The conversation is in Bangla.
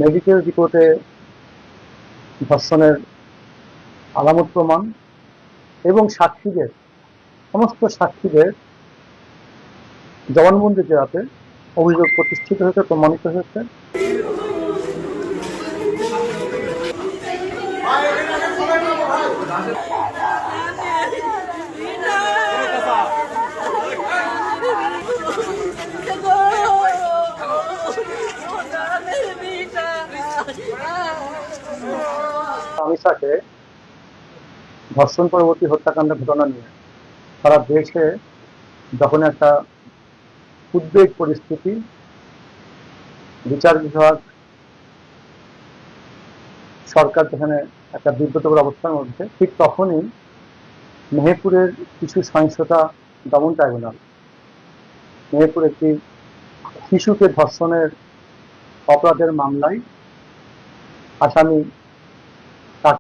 মেডিকেল রিপোর্টে ধর্ষণের আলামত প্রমাণ এবং সাক্ষীদের সমস্ত সাক্ষীদের জবানবন্দি দেওয়াতে অভিযোগ প্রতিষ্ঠিত হয়েছে, প্রমাণিত হয়েছে। আমিষাকে ধর্ষণ পরবর্তী হত্যাকাণ্ডের ঘটনা নিয়ে সারা দেশে যখন একটা উদ্বেগ পরিস্থিতি, বিচার বিভাগ, সরকার যেখানে একটা বিব্রতকর অবস্থার মধ্যে, ঠিক তখনই মেহেরপুরের কিছু সহিংসতা দমন ট্রাইব্যুনাল মেহেরপুর একটি শিশুকে ধর্ষণের অপরাধের মামলায় আসামি